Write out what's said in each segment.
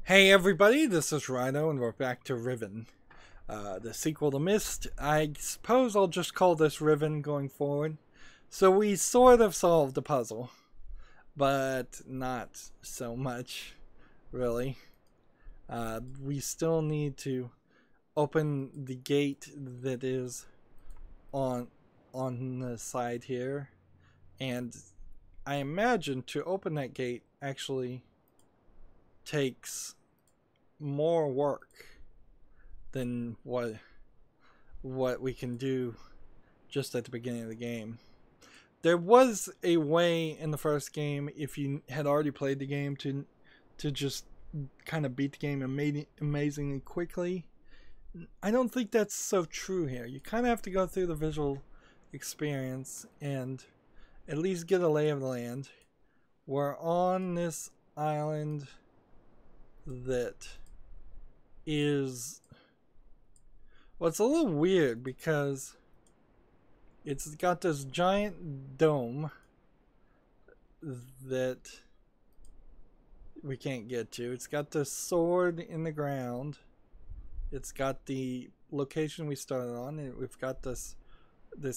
Hey everybody, this is Rydo and we're back to Riven, the sequel to MYST. I suppose I'll just call this Riven going forward. So we sort of solved the puzzle, but not so much, really. We still need to open the gate that is on the side here, and I imagine to open that gate actually takes more work than what we can do just at the beginning of the game. There was a way in the first game, if you had already played the game, to just kind of beat the game amazingly quickly. I don't think that's so true here. You kind of have to go through the visual experience and at least get a lay of the land. We're on this island that is, well, it's a little weird because it's got this giant dome that we can't get to. It's got this sword in the ground. It's got the location we started on, and we've got this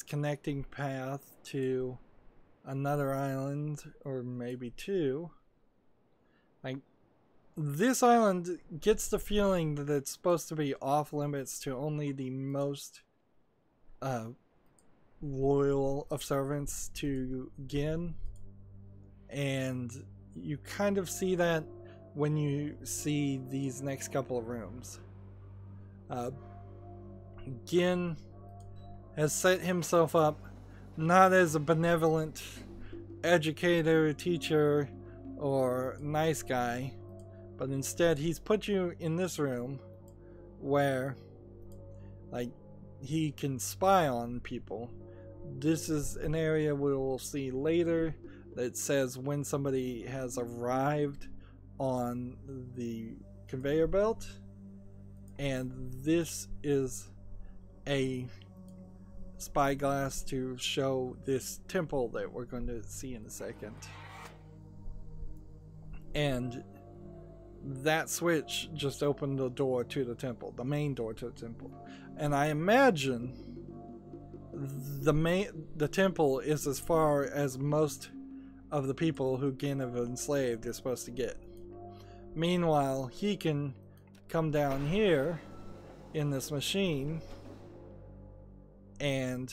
connecting path to another island, or maybe two. Like, this island gets the feeling that it's supposed to be off limits to only the most loyal of servants to Gin, and you kind of see that when you see these next couple of rooms. Gin has set himself up not as a benevolent educator, teacher, or nice guy, but instead he's put you in this room where, like, he can spy on people. This is an area we will see later that says when somebody has arrived on the conveyor belt, and this is a spyglass to show this temple that we're going to see in a second. And that switch just opened the door to the temple, the main door to the temple. And I imagine the temple is as far as most of the people who Gin have enslaved is supposed to get. Meanwhile, he can come down here in this machine and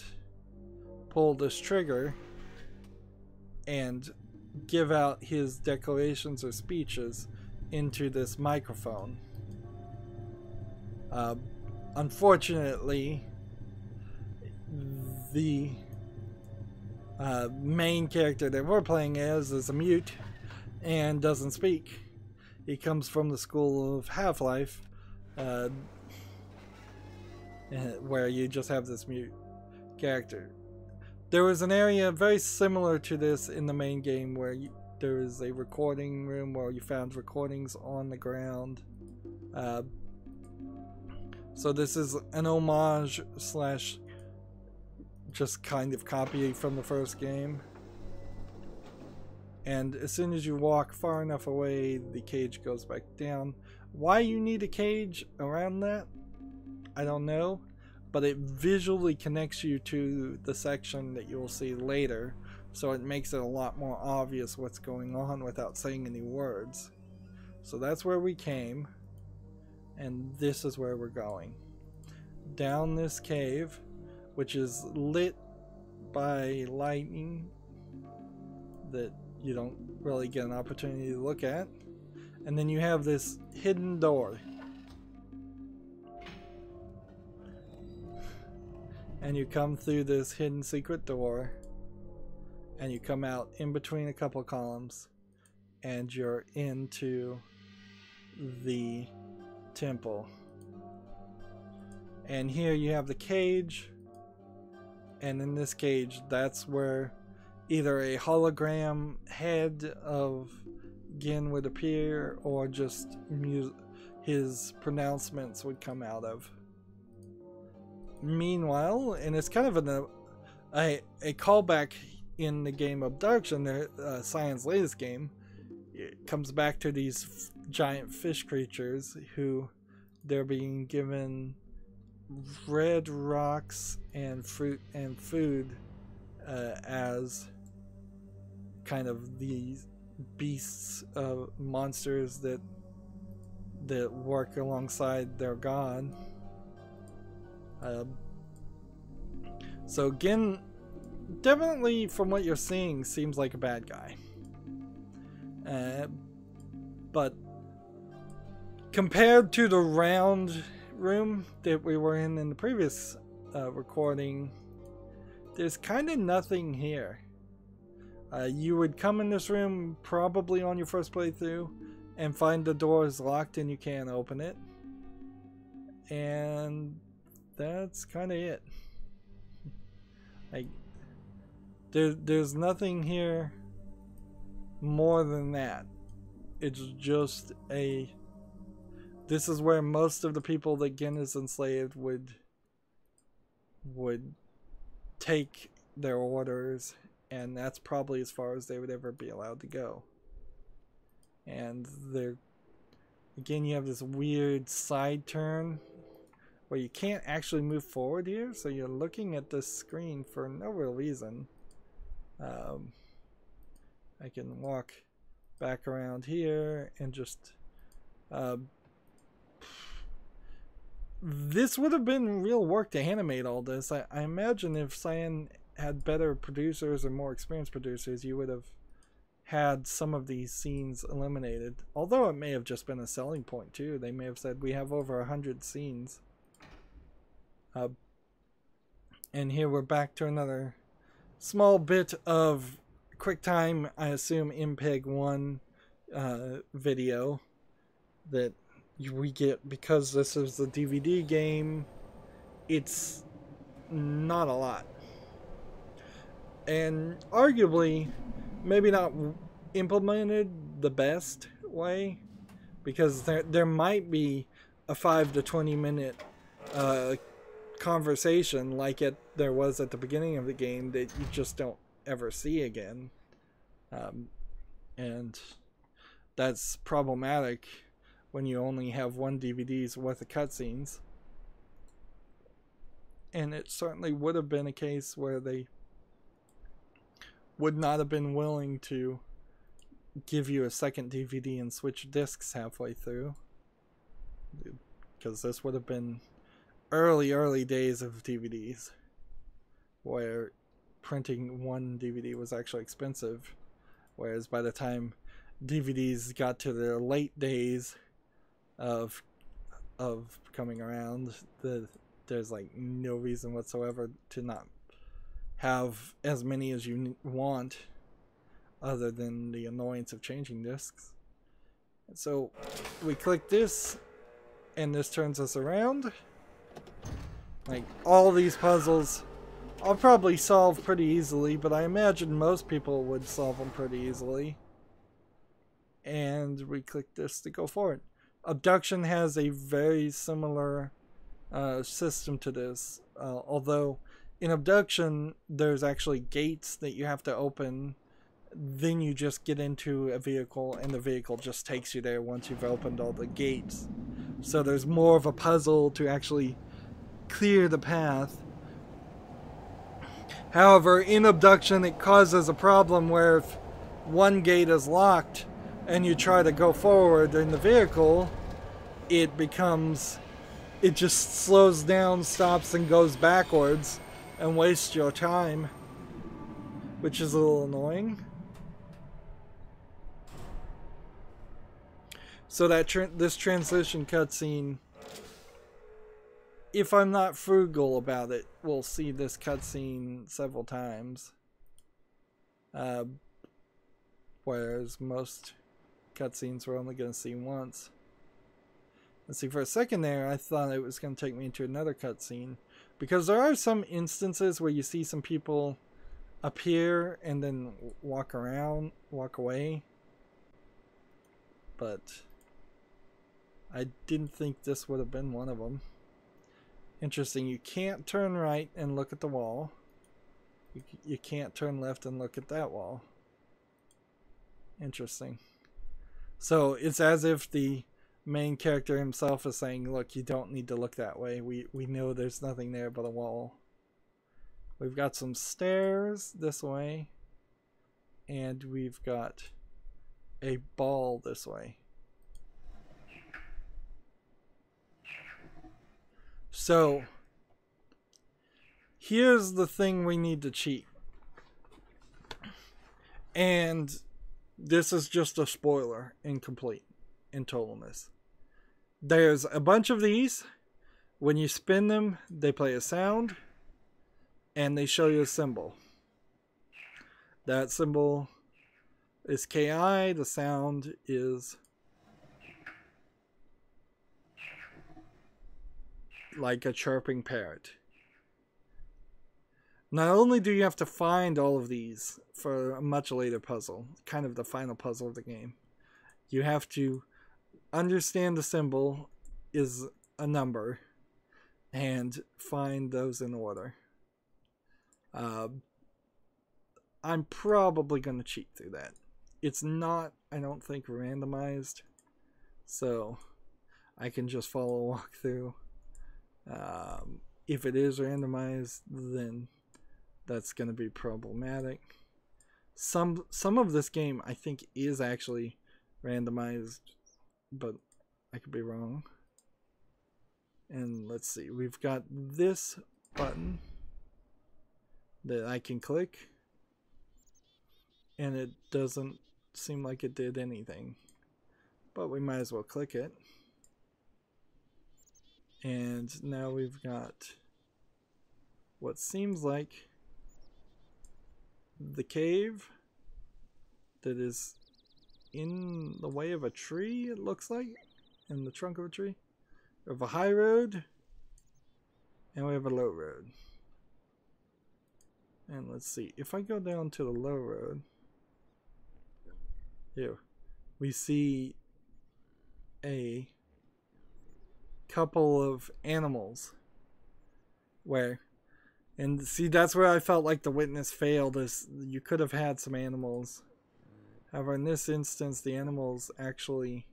pull this trigger and give out his declarations or speeches into this microphone. Unfortunately, the main character that we're playing as is a mute and doesn't speak. He comes from the school of Half-Life, where you just have this mute character. There was an area very similar to this in the main game where there is a recording room where you found recordings on the ground. So this is an homage slash just kind of copy from the first game. And as soon as you walk far enough away, the cage goes back down. Why you need a cage around that, I don't know, but it visually connects you to the section that you'll see later, so it makes it a lot more obvious what's going on without saying any words. So that's where we came, and this is where we're going. Down this cave, which is lit by lightning that you don't really get an opportunity to look at. And then you have this hidden door. And you come through this hidden secret door, and you come out in between a couple columns, and you're into the temple. And here you have the cage, and in this cage, that's where either a hologram head of Gin would appear, or just his pronouncements would come out of. Meanwhile, and it's kind of a callback in the game Abduction, Cyan's latest game, it comes back to these giant fish creatures who they're being given red rocks and fruit and food as kind of these beasts, monsters that work alongside their god. So again, definitely from what you're seeing, seems like a bad guy. But compared to the round room that we were in the previous recording, there's kind of nothing here. You would come in this room probably on your first playthrough and find the door is locked and you can't open it. And that's kind of it. Like, there's nothing here more than that. It's just this is where most of the people that Gin is enslaved would take their orders, and that's probably as far as they would ever be allowed to go. And again, you have this weird side turn where you can't actually move forward here, so you're looking at this screen for no real reason. I can walk back around here and just this would have been real work to animate all this. I imagine if Cyan had better producers or more experienced producers, you would have had some of these scenes eliminated. Although it may have just been a selling point too. They may have said we have over 100 scenes. And here we're back to another small bit of QuickTime, I assume MPEG 1 video that we get because this is the DVD game. It's not a lot. And arguably, maybe not implemented the best way, because there might be a 5 to 20 minute conversation like there was at the beginning of the game that you just don't ever see again, and that's problematic when you only have one DVD's worth of cutscenes. And it certainly would have been a case where they would not have been willing to give you a second DVD and switch discs halfway through, because this would have been early days of DVDs where printing one DVD was actually expensive, whereas by the time DVDs got to their late days of coming around, there's like no reason whatsoever to not have as many as you want, other than the annoyance of changing discs. So we click this and this turns us around. Like, all these puzzles I'll probably solve pretty easily, but I imagine most people would solve them pretty easily. And we click this to go forward. Abduction has a very similar system to this, although in Abduction there's actually gates that you have to open. Then you just get into a vehicle and the vehicle just takes you there once you've opened all the gates. So there's more of a puzzle to actually clear the path. However, in Abduction it causes a problem where if one gate is locked and you try to go forward in the vehicle, it just slows down, stops, and goes backwards and wastes your time, which is a little annoying. So that this transition cutscene, if I'm not frugal about it, we'll see this cutscene several times. Whereas most cutscenes we're only going to see once. Let's see, for a second there, I thought it was going to take me into another cutscene, because there are some instances where you see some people appear and then walk away. But I didn't think this would have been one of them. Interesting, you can't turn right and look at the wall. You can't turn left and look at that wall. Interesting. So it's as if the main character himself is saying, look, you don't need to look that way. We know there's nothing there but a wall. We've got some stairs this way. And we've got a ball this way. So here's the thing we need to cheat. And this is just a spoiler, incomplete in totalness. There's a bunch of these. When you spin them, they play a sound. And they show you a symbol. That symbol is KI. The sound is like a chirping parrot. Not only do you have to find all of these for a much later puzzle, kind of the final puzzle of the game, you have to understand the symbol is a number and find those in order. I'm probably going to cheat through that. It's not, I don't think, randomized, so I can just follow a walkthrough. If it is randomized, then that's going to be problematic. Some of this game I think is actually randomized, but I could be wrong. And let's see, we've got this button that I can click, and it doesn't seem like it did anything, but we might as well click it. And now we've got what seems like the cave that is in the way of a tree, it looks like, in the trunk of a tree. We have a high road, and we have a low road. And let's see, if I go down to the low road, here, we see a couple of animals and see, that's where I felt like the witness failed, is you could have had some animals. However, in this instance, the animals actually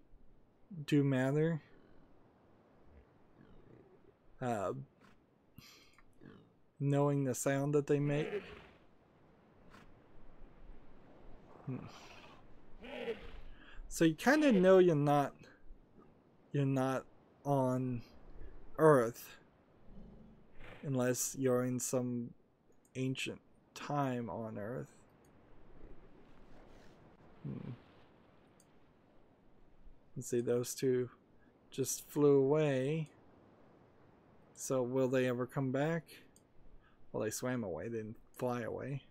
do matter. Knowing the sound that they make. So you kind of know you're not on Earth unless you're in some ancient time on Earth. Let's see, those two just flew away. So will they ever come back? Well, they swam away, they didn't fly away.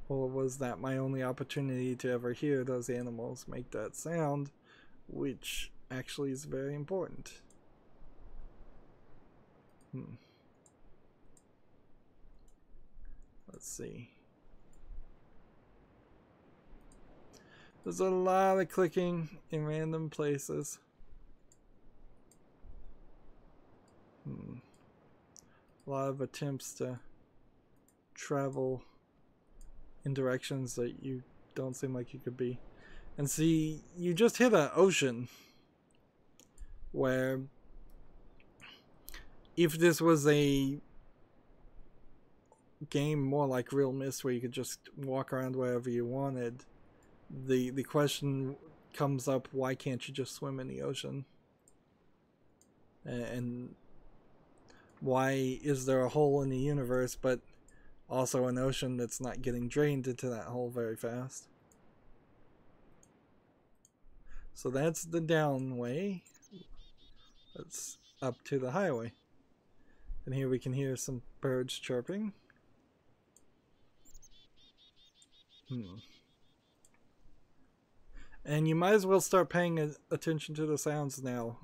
Or was that my only opportunity to ever hear those animals make that sound, which actually is very important. Let's see. There's a lot of clicking in random places. A lot of attempts to travel in directions that you don't seem like you could be. And see, you just hit an ocean where if this was a game more like Real MYST where you could just walk around wherever you wanted, the question comes up, why can't you just swim in the ocean? And why is there a hole in the universe but also an ocean that's not getting drained into that hole very fast? So that's the down way. Let's up to the highway. And here we can hear some birds chirping. And you might as well start paying attention to the sounds now.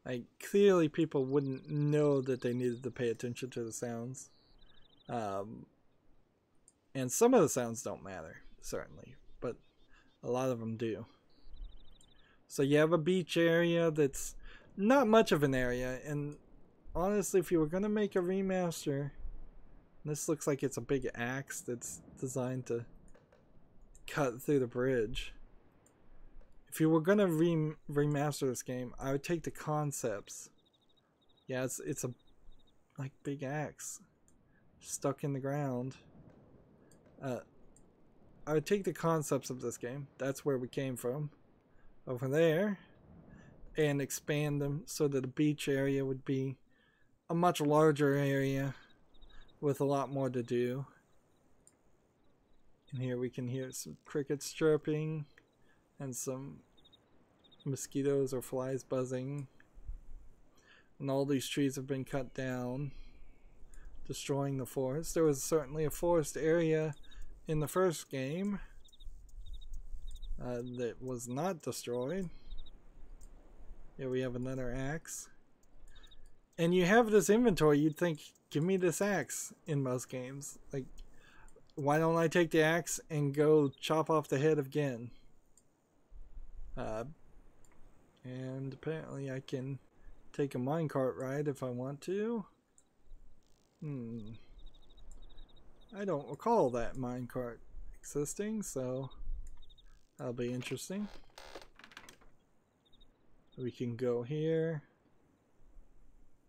Like, clearly people wouldn't know that they needed to pay attention to the sounds. And some of the sounds don't matter, certainly, but a lot of them do. So you have a beach area that's not much of an area, and honestly, if you were going to make a remaster, this looks like it's a big axe that's designed to cut through the bridge. if you were gonna remaster this game, I would take the concepts. Yeah, it's a like big axe stuck in the ground. I would take the concepts of this game. That's where we came from, over there, and expand them so that the beach area would be a much larger area with a lot more to do. And here we can hear some crickets chirping and some mosquitoes or flies buzzing. And all these trees have been cut down, destroying the forest. There was certainly a forest area in the first game that was not destroyed. Here we have another axe. And you have this inventory, you'd think, give me this axe in most games. Like, why don't I take the axe and go chop off the head again? And apparently I can take a minecart ride if I want to. I don't recall that minecart existing, so that'll be interesting. We can go here.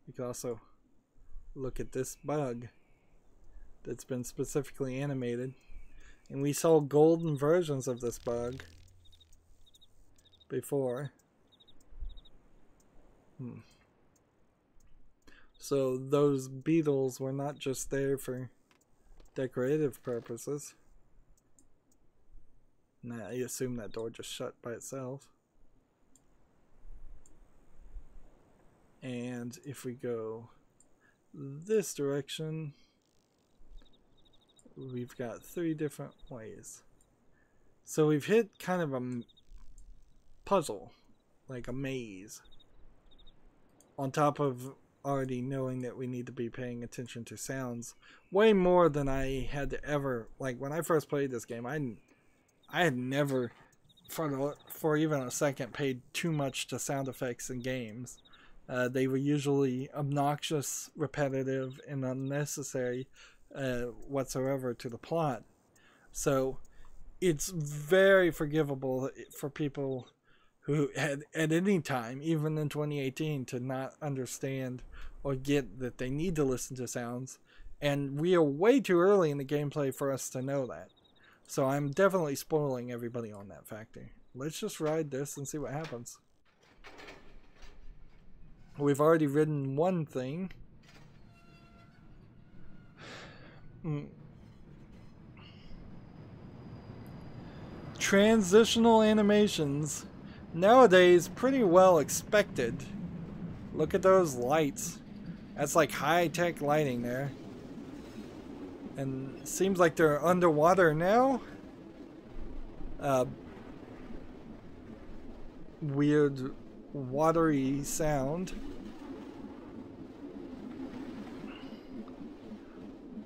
We can also look at this bug that's been specifically animated. And we saw golden versions of this bug before. So those beetles were not just there for decorative purposes. Nah, I assume that door just shut by itself. And if we go this direction, we've got 3 different ways. So we've hit kind of a puzzle, like a maze, on top of already knowing that we need to be paying attention to sounds way more than I had to ever. Like, when I first played this game, I had never for even a second paid too much to sound effects in games. They were usually obnoxious, repetitive, and unnecessary whatsoever to the plot. So it's very forgivable for people who had at any time, even in 2018, to not understand or get that they need to listen to sounds. And we are way too early in the gameplay for us to know that. So I'm definitely spoiling everybody on that factor. Let's just ride this and see what happens. We've already ridden one thing. Transitional animations. Nowadays, pretty well expected. Look at those lights. That's like high-tech lighting there. And it seems like they're underwater now. Weird watery sound.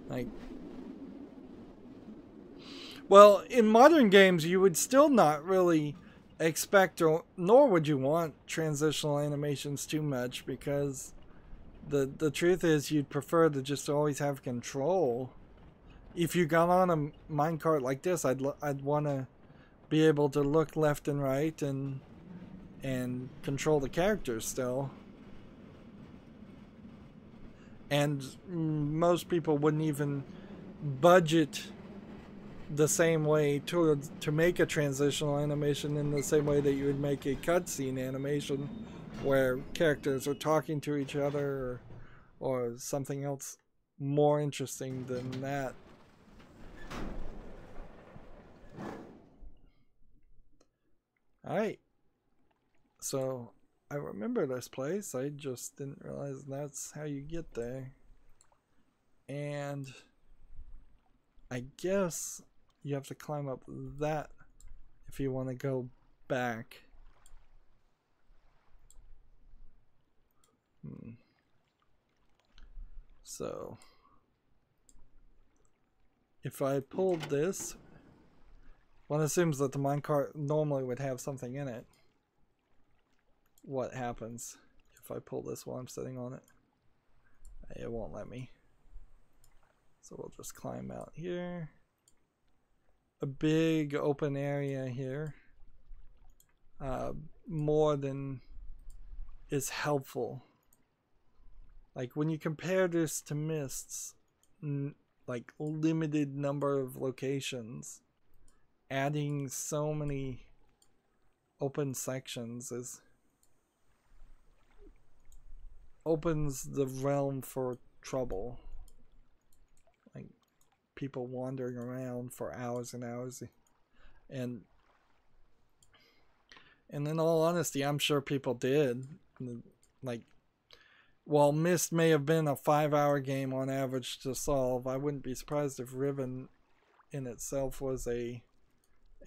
Like, well, in modern games you would still not really expect, or nor would you want, transitional animations too much, because the truth is you'd prefer to just always have control. If you got on a minecart like this, I'd want to be able to look left and right and control the characters still. And most people wouldn't even budget the same way to make a transitional animation in the same way that you would make a cutscene animation where characters are talking to each other, or something else more interesting than that. Alright, so I remember this place, I just didn't realize that's how you get there. And I guess you have to climb up that if you want to go back. So if I pulled this, one assumes that the minecart normally would have something in it. What happens if I pull this while I'm sitting on it? It won't let me. So we'll just climb out here. A big open area here. more than is helpful. Like when you compare this to MYST's like limited number of locations, adding so many open sections opens the realm for trouble. Like people wandering around for hours and hours. And in all honesty, I'm sure people did. Like, while MYST may have been a 5-hour game on average to solve, I wouldn't be surprised if Riven in itself was a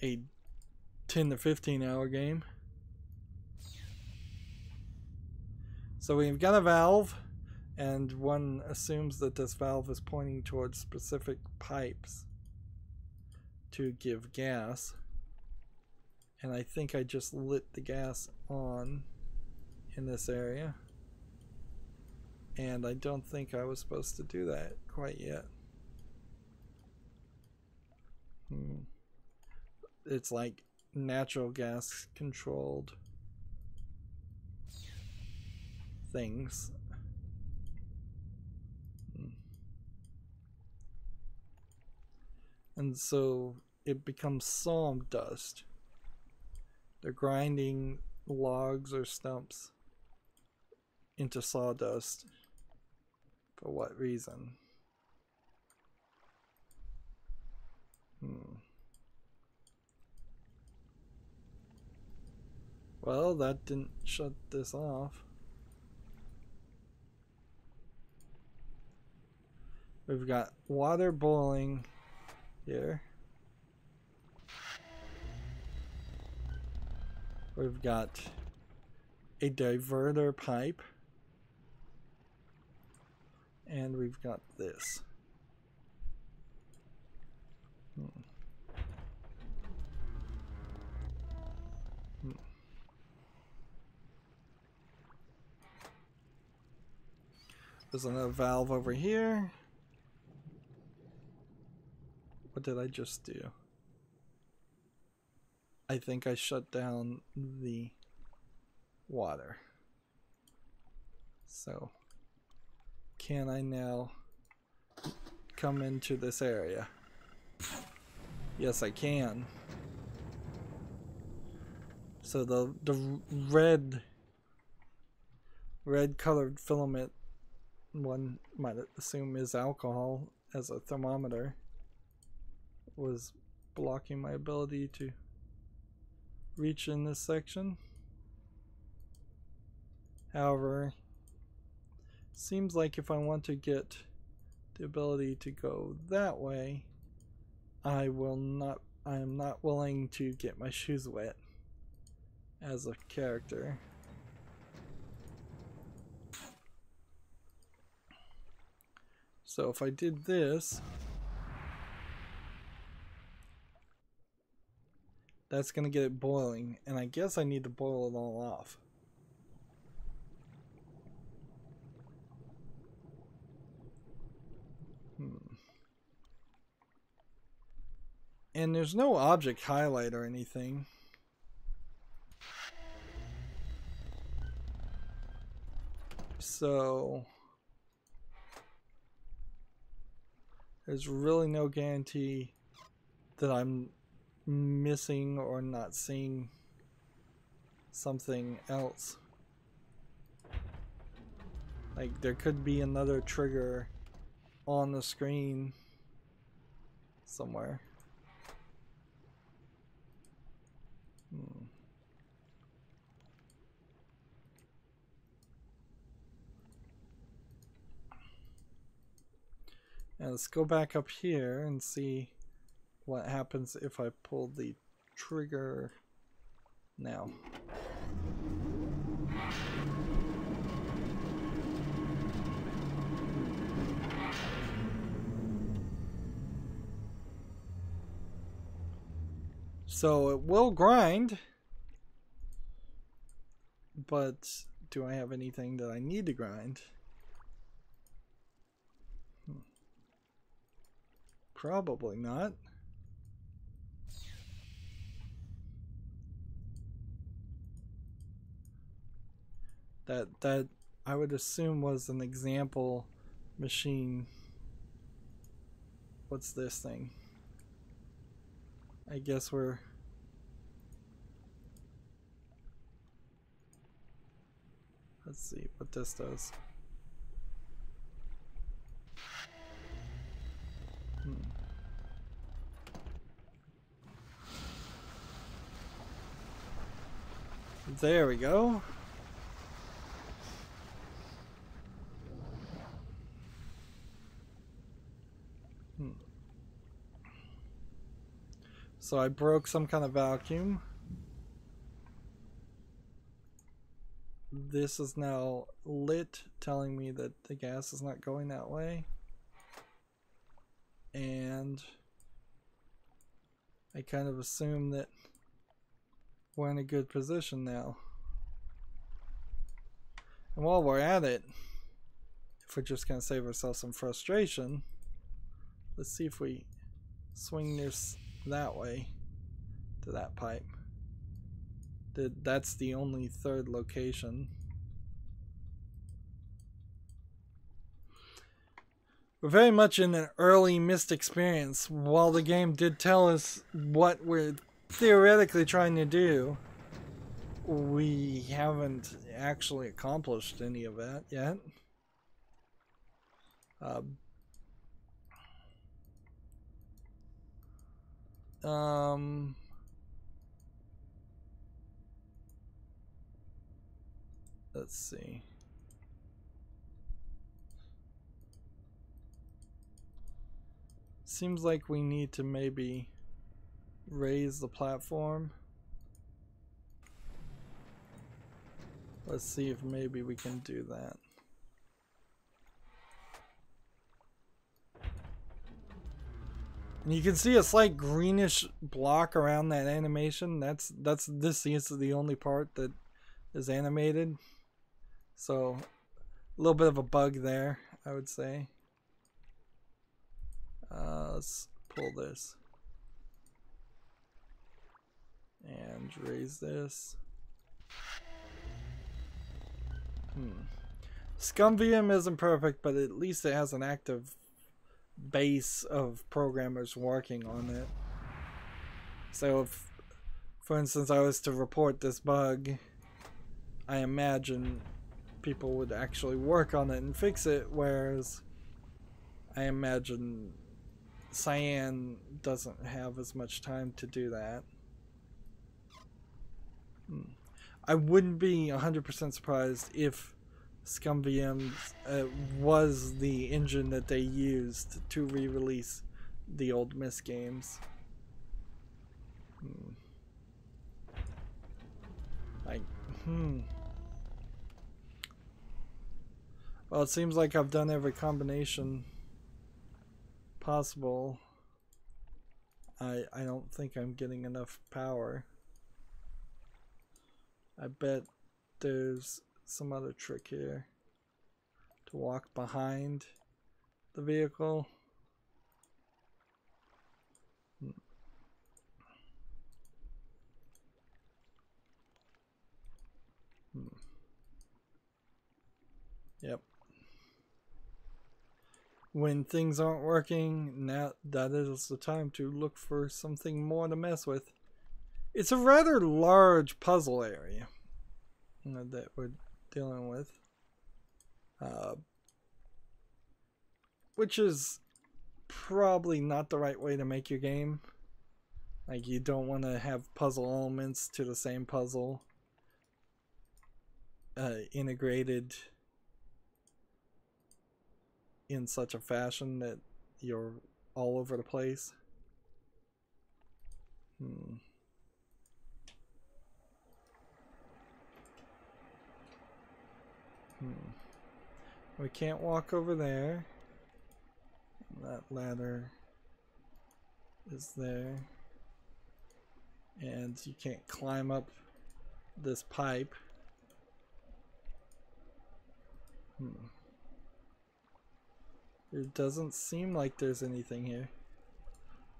10 to 15 hour game. So we've got a valve, and one assumes that this valve is pointing towards specific pipes to give gas. And I think I just lit the gas on in this area. And I don't think I was supposed to do that quite yet. It's like natural gas controlled things. And so it becomes sawdust. They're grinding logs or stumps into sawdust. For what reason? Well, that didn't shut this off. We've got water boiling here. We've got a diverter pipe. And we've got this. There's another valve over here. What did I just do? I think I shut down the water. So, can I now come into this area? Yes, I can. So the red colored filament, one might assume is alcohol as a thermometer, was blocking my ability to reach in this section. However, seems like if I want to get the ability to go that way, I am not willing to get my shoes wet as a character. So if I did this, that's gonna get it boiling, and I guess I need to boil it all off. And there's no object highlight or anything. So there's really no guarantee that I'm missing or not seeing something else. Like there could be another trigger on the screen somewhere. Now let's go back up here and see what happens if I pull the trigger now. So it will grind, but do I have anything that I need to grind? Probably not. That I would assume was an example machine. What's this thing? I guess we're... Let's see what this does. There we go. So I broke some kind of vacuum. This is now lit, telling me that the gas is not going that way. And I kind of assume that we're in a good position now. And while we're at it, if we're just going to save ourselves some frustration, let's see if we swing this that way to that pipe. That's the only third location. We're very much in an early MYST experience. While the game did tell us what we're theoretically trying to do, we haven't actually accomplished any of that yet. Let's see. Seems like we need to maybe raise the platform. Let's see if maybe we can do that. And you can see a slight greenish block around that animation. This is the only part that is animated. So a little bit of a bug there, I would say. Let's pull this and raise this. ScumVM isn't perfect, but at least it has an active base of programmers working on it. So if, for instance, I was to report this bug, I imagine people would actually work on it and fix it, whereas I imagine Cyan doesn't have as much time to do that. I wouldn't be 100% surprised if ScumVM was the engine that they used to re-release the old MYST games. Well, it seems like I've done every combination possible. I don't think I'm getting enough power. I bet there's some other trick here to walk behind the vehicle. Yep. When things aren't working, now that is the time to look for something more to mess with. It's a rather large puzzle area that we're dealing with, which is probably not the right way to make your game. Like, you don't want to have puzzle elements to the same puzzle integrated in such a fashion that you're all over the place. We can't walk over there. That ladder is there. And you can't climb up this pipe. It doesn't seem like there's anything here.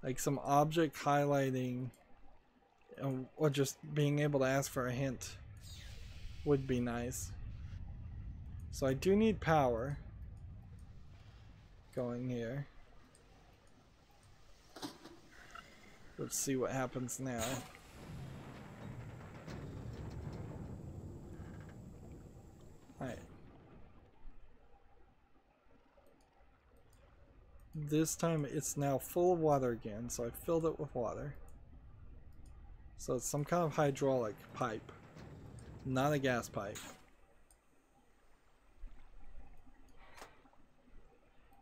Like some object highlighting or just being able to ask for a hint would be nice. So I do need power going here. Let's see what happens now. Alright. This time it's now full of water again, so I filled it with water. So it's some kind of hydraulic pipe, not a gas pipe.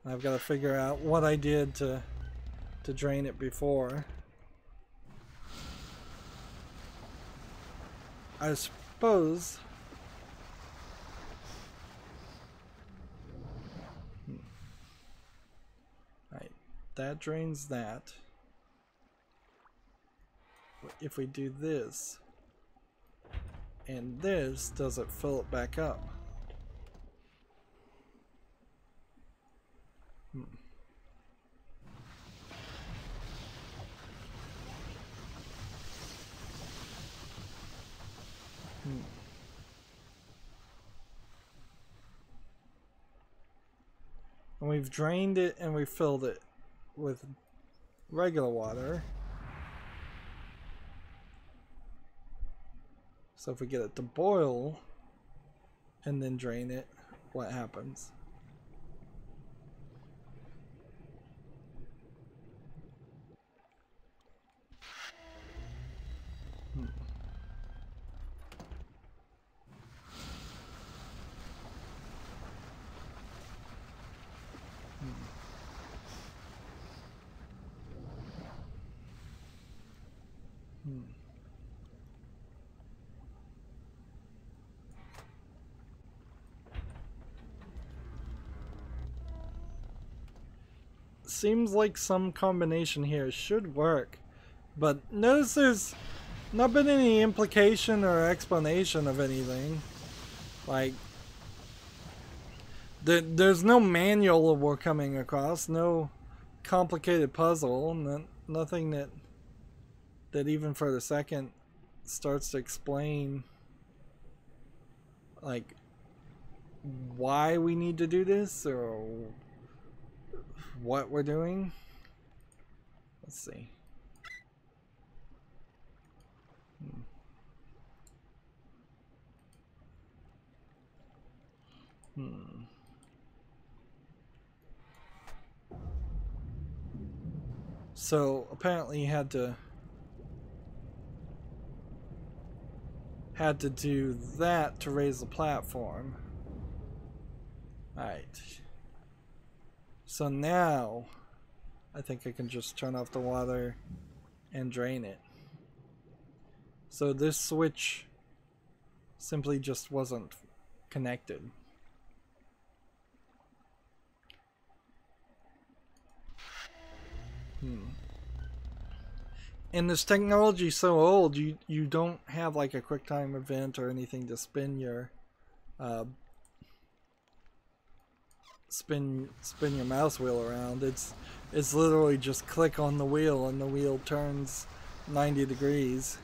I've got to figure out what I did to drain it before. I suppose right, that drains that. If we do this and this, does it fill it back up? And we've drained it and we filled it with regular water. So if we get it to boil and then drain it, what happens? Seems like some combination here should work, but notice there's not been any implication or explanation of anything. Like, there's no manual we're coming across, no complicated puzzle, nothing that even for the second starts to explain like why we need to do this or what we're doing. Let's see. So apparently you had to do that to raise the platform. Alright. So now I think I can just turn off the water and drain it. So this switch simply just wasn't connected. And this technology is so old, you don't have like a quick time event or anything to spin your spin your mouse wheel around. It's literally just click on the wheel and the wheel turns 90 degrees.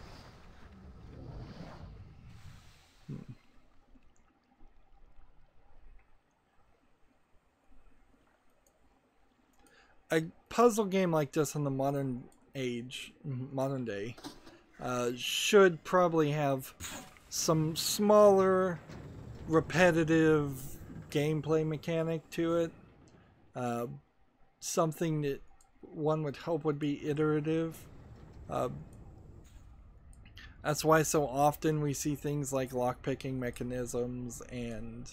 A puzzle game like this in the modern day, should probably have some smaller, repetitive gameplay mechanic to it. Something that one would hope would be iterative. That's why so often we see things like lockpicking mechanisms and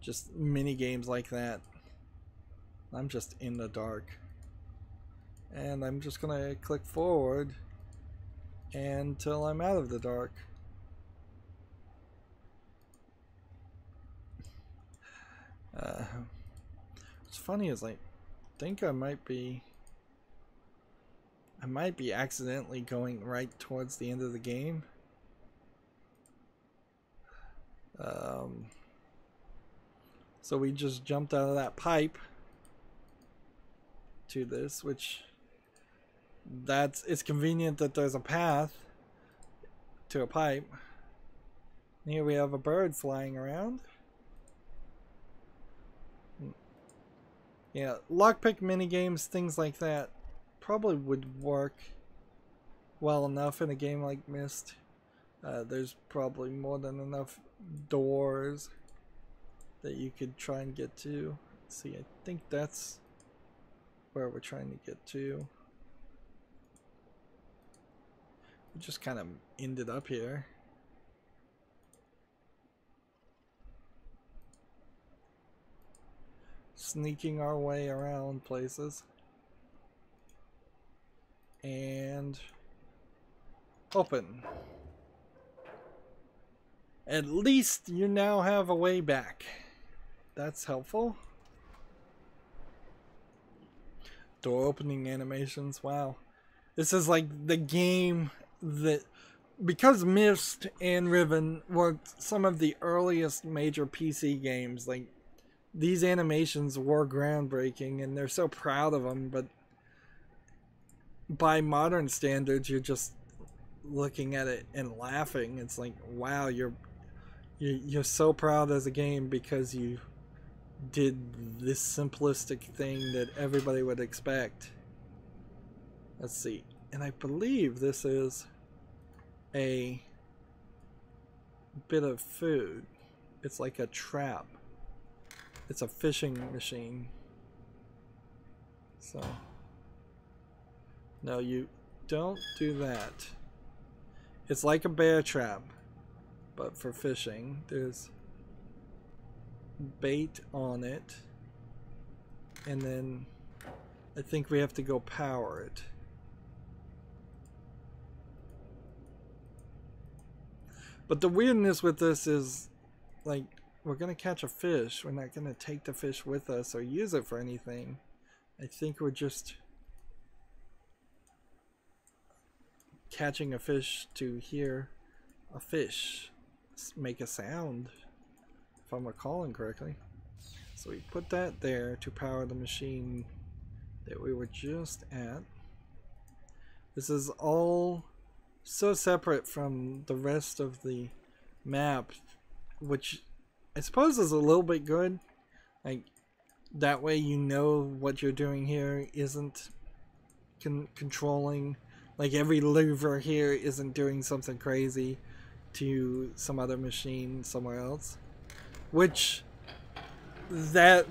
just mini games like that. I'm just in the dark. And I'm just gonna click forward until I'm out of the dark. What's funny is I think I might be accidentally going right towards the end of the game. So we just jumped out of that pipe to this, which it's convenient that there's a path to a pipe. And here we have a bird flying around. Yeah, lockpick minigames, things like that, probably would work well enough in a game like MYST. There's probably more than enough doors that you could try and get to. Let's see, I think that's where we're trying to get to. We just kind of ended up here. Sneaking our way around places. And open. At least you now have a way back. That's helpful. Door opening animations. Wow. This is like the game that, because MYST and Riven were some of the earliest major PC games, like these animations were groundbreaking and they're so proud of them, but by modern standards you're just looking at it and laughing. It's like, wow, you're so proud as a game because you did this simplistic thing that everybody would expect. Let's see, and I believe this is a bit of food. It's like a trap. It's a fishing machine. So no, you don't do that. It's like a bear trap, but for fishing. There's bait on it, and then I think we have to go power it. But the weirdness with this is, like, we're gonna catch a fish. We're not gonna take the fish with us or use it for anything. I think we're just catching a fish to hear a fish make a sound, if I'm recalling correctly. So we put that there to power the machine that we were just at. This is all so separate from the rest of the map, which I suppose is a little bit good. Like, that way you know what you're doing here isn't controlling, like every lever here isn't doing something crazy to some other machine somewhere else. Which, that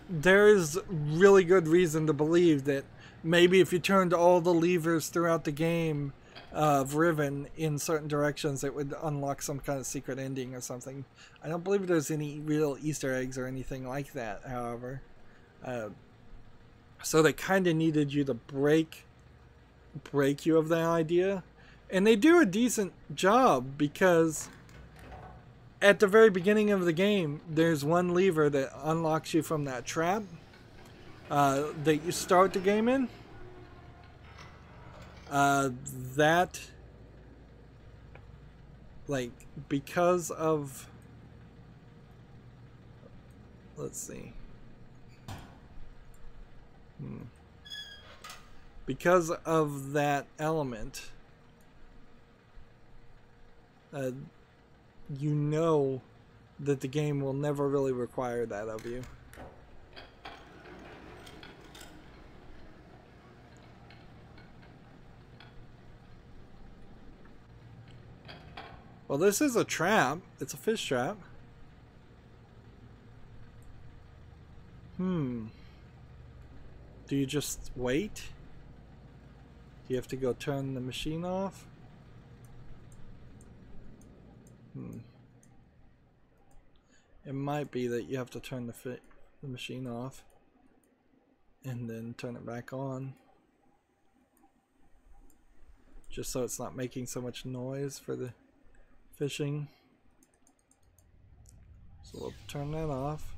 there's really good reason to believe that maybe if you turned all the levers throughout the game of Riven in certain directions, it would unlock some kind of secret ending or something. I don't believe there's any real Easter eggs or anything like that, however. So they kind of needed you to break you of that idea. And they do a decent job, because at the very beginning of the game, there's one lever that unlocks you from that trap that you start the game in. That, like, because of, let's see, because of that element, you know that the game will never really require that of you. Well, this is a trap. It's a fish trap. Do you just wait? Do you have to go turn the machine off? It might be that you have to turn the machine off and then turn it back on, just so it's not making so much noise for the fishing. So we'll turn that off.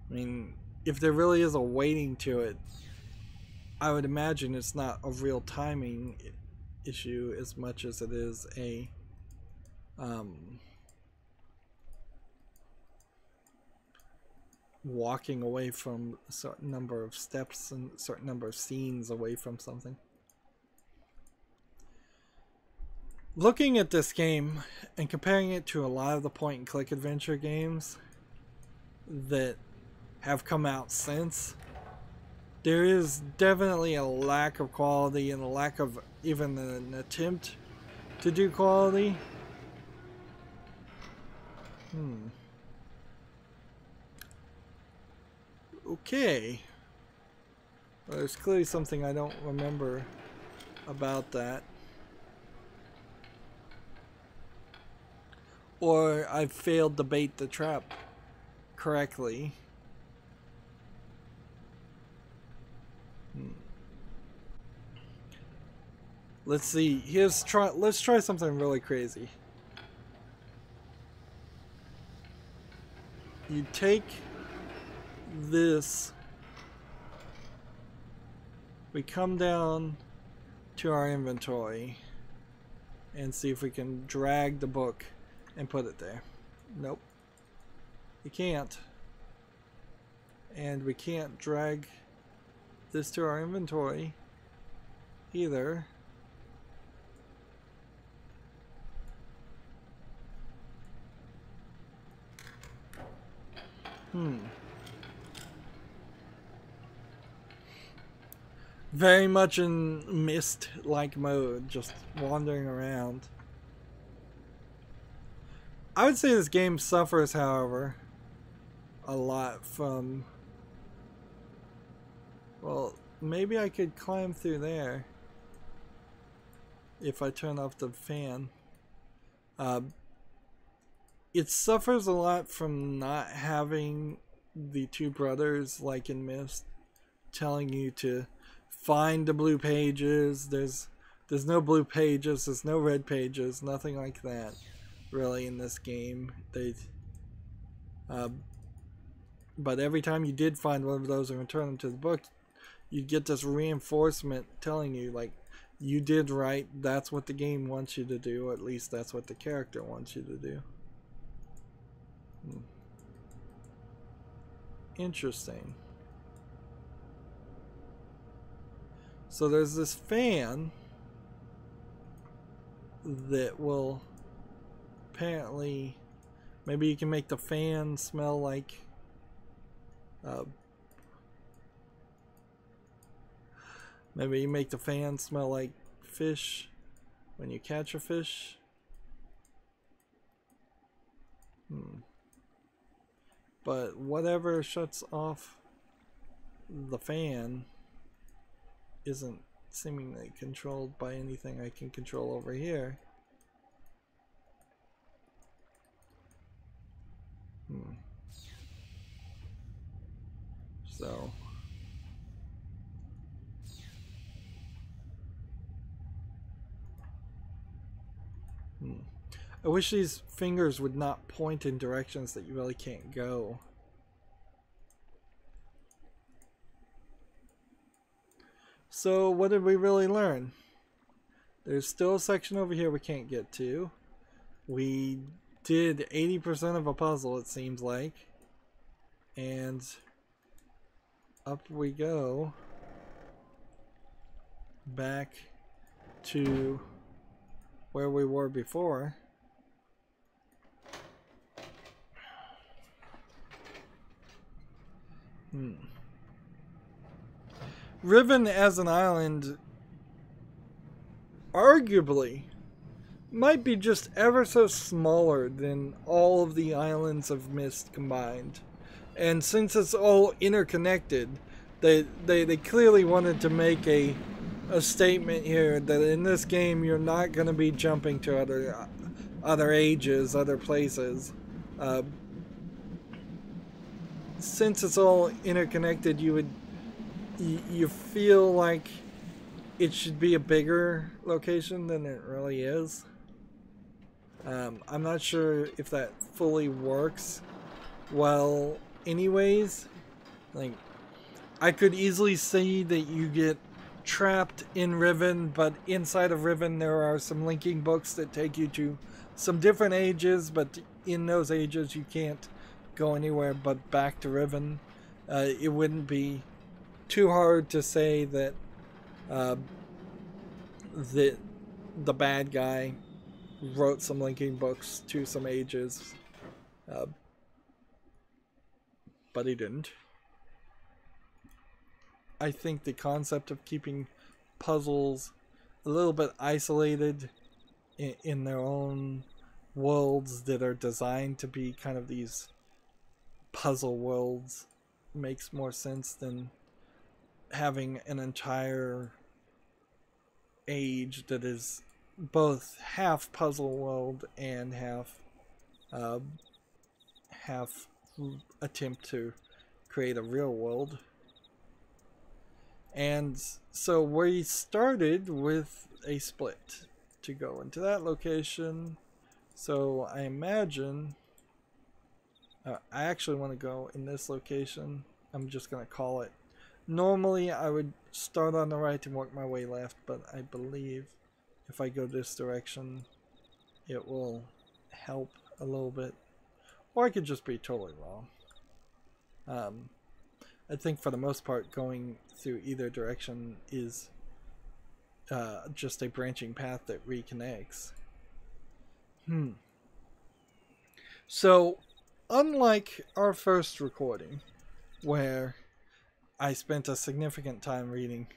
I mean, if there really is a waiting to it, I would imagine it's not a real timing issue as much as it is a walking away from a certain number of steps and a certain number of scenes away from something. Looking at this game and comparing it to a lot of the point and click adventure games that have come out since. There is definitely a lack of quality and a lack of even an attempt to do quality. Okay. Well, there's clearly something I don't remember about that. Or I failed to bait the trap correctly. Let's see. Let's try something really crazy. You take this. We come down to our inventory and see if we can drag the book and put it there. Nope. You can't. And we can't drag this to our inventory either. Very much in MYST-like mode, just wandering around. I would say this game suffers, however, a lot from... Well, maybe I could climb through there if I turn off the fan. It suffers a lot from not having the two brothers, like in MYST, telling you to find the blue pages. There's no blue pages, there's no red pages, nothing like that really in this game. But every time you did find one of those and return them to the book, you'd get this reinforcement telling you, like, you did right, that's what the game wants you to do, or at least that's what the character wants you to do. Interesting. So there's this fan that will apparently, maybe you can make the fan smell like maybe you make the fan smell like fish when you catch a fish. But whatever shuts off the fan isn't seemingly controlled by anything I can control over here. So I wish these fingers would not point in directions that you really can't go. So what did we really learn? There's still a section over here we can't get to. We did 80% of a puzzle, it seems like. And up we go. Back to where we were before. Riven as an island arguably might be just ever so smaller than all of the islands of MYST combined. And since it's all interconnected, they clearly wanted to make a statement here that in this game you're not going to be jumping to other ages, other places. Since it's all interconnected, you feel like it should be a bigger location than it really is. I'm not sure if that fully works well anyways. Like, I could easily see that you get trapped in Riven, but inside of Riven there are some linking books that take you to some different ages, but in those ages you can't go anywhere but back to Riven. It wouldn't be too hard to say that the bad guy wrote some linking books to some ages, but he didn't. I think the concept of keeping puzzles a little bit isolated in their own worlds that are designed to be kind of these puzzle worlds makes more sense than having an entire age that is both half puzzle world and half attempt to create a real world. And so we started with a split to go into that location. So I imagine I actually want to go in this location. I'm just going to call it. Normally I would start on the right and work my way left, but I believe if I go this direction it will help a little bit. Or I could just be totally wrong. I think for the most part going through either direction is just a branching path that reconnects. So unlike our first recording where I spent a significant time reading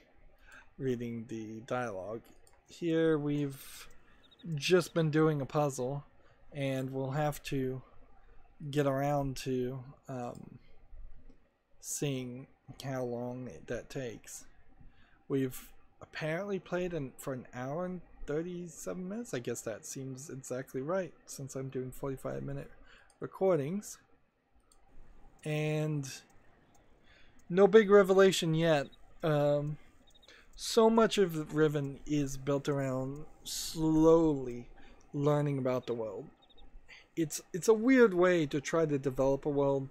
the dialogue, here we've just been doing a puzzle and we'll have to get around to seeing how long that takes. We've apparently played for an hour and 37 minutes. I guess that seems exactly right since I'm doing 45-minute recordings. And no big revelation yet. So much of Riven is built around slowly learning about the world. It's a weird way to try to develop a world,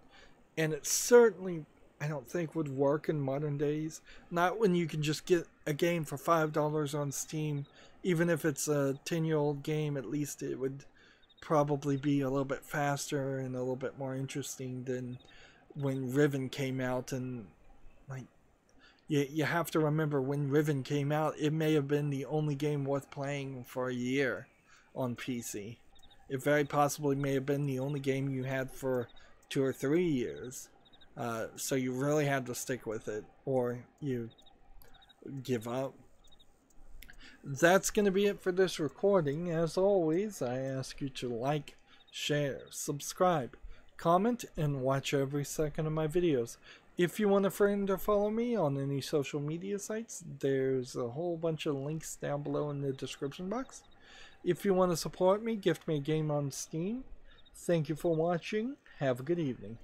and it certainly I don't think would work in modern days. Not when you can just get a game for $5 on Steam. Even if it's a 10-year-old game, at least it would probably be a little bit faster and a little bit more interesting than when Riven came out. And like, you have to remember, when Riven came out, it may have been the only game worth playing for a year on PC. It very possibly may have been the only game you had for 2 or 3 years. So you really had to stick with it, or you give up. That's going to be it for this recording. As always, I ask you to like, share, subscribe, comment, and watch every second of my videos. If you want a friend or follow me on any social media sites, there's a whole bunch of links down below in the description box. If you want to support me, gift me a game on Steam. Thank you for watching. Have a good evening.